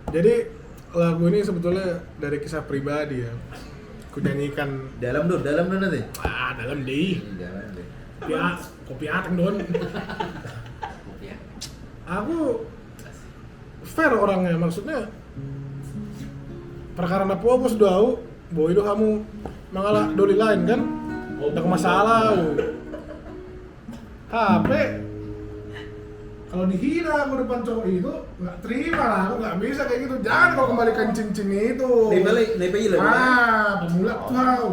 Jadi lagu ini sebetulnya dari kisah pribadi ya. Aku nyanyikan Dalam nanti. dalam deh. Dalam deh. Kopi ateng don. Ya. Aku fair orangnya, maksudnya perkara apa bos tahu bahwa itu kamu mengalah doli lain kan, ada masalah. Tapi kalau dihina aku depan cowok itu nggak terima lah, aku nggak bisa kayak gitu. Jangan kau kembalikan cincin itu. Nih pilih. Pemula tahu.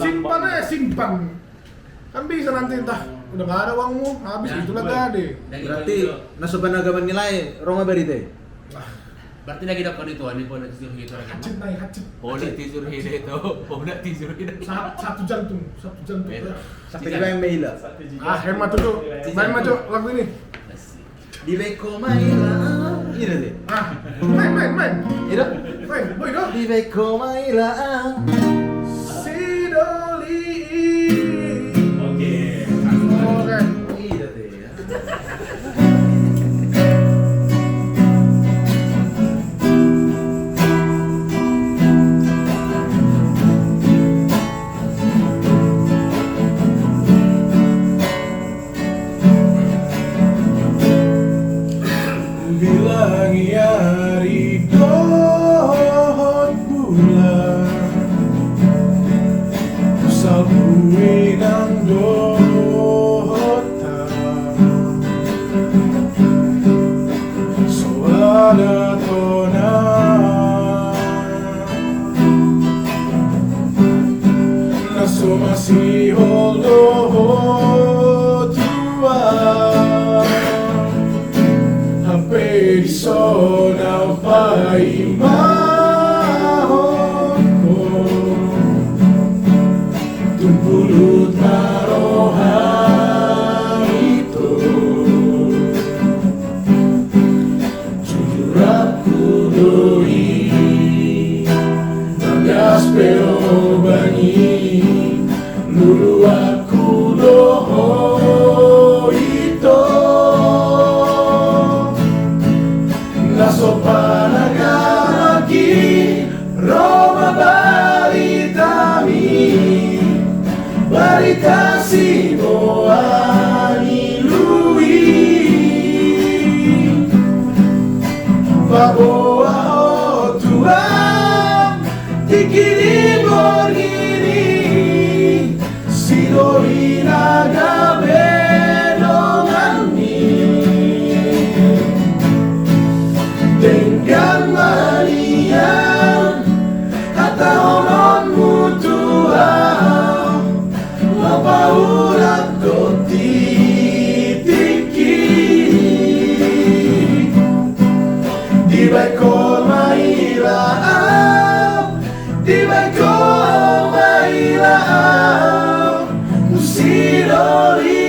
Simpan aja, simpan. Kan bisa nanti entah udah nggak ada uangmu, habis itulah gade. Berarti nasuban agama nilai Roma berite. Berarti lagi dapat itu, ani pun tisur gitu lagi. Hacit naik hacit. Boleh tisur itu, boleh tisur itu. Satu jantung. Beda. Sampai di bayang Meila. Hemat tuh. Main maju lagu ini. Di Beko Maila. Ini deh. Main. Ini. Main, boy dong. Di Beko Maila. Si Doli. Oke. Oke. Ini deh. Bilang ya ridot bulan Salbuin ang dota Soalnya tona Naso masih holdo tua Persona pai mahonko Tumpulut maroha itu Jujur aku doi Bagas pero bani Lulu aku doho itu Naso panagagi Roma Barita si Moani Lui Baboa o tuam Tikini borgini Si dorina gabe Dengan manian Kata honon mutua Lapa urat koti tiki Di baiko mailaam Di baiko mailaam Musidoli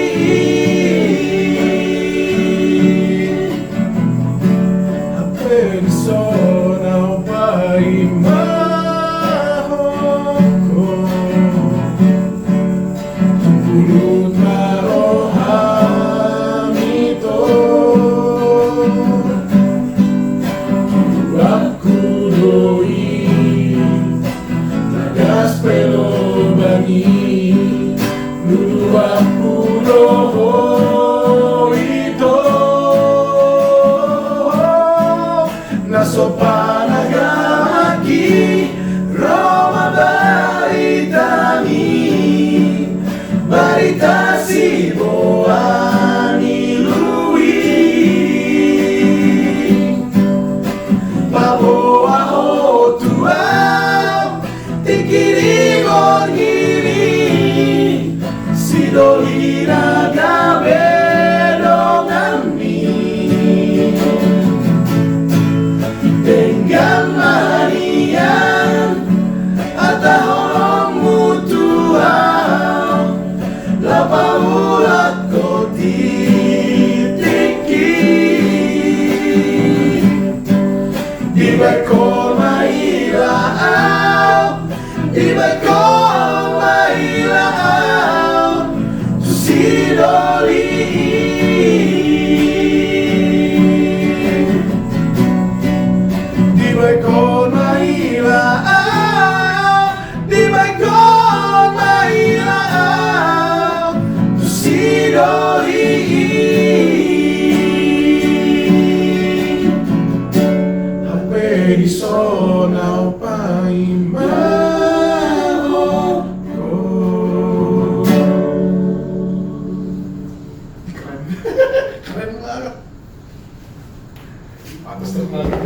Persona pai mahonko Mulut marohamito Aku doi Tagas pelo bani Dulu aku doho Naso panagagi Roma Barita si Moani Lui Baboa o tuam Tikiri gorgiri Si dolina gabe Dengan manian Atau mutual Lapa ulat koti tinggi Di beko mailaau Di beko mailaau Si doli Pwede sonaw pa imaho ko. Keren. Keren banget. Pantas terbang.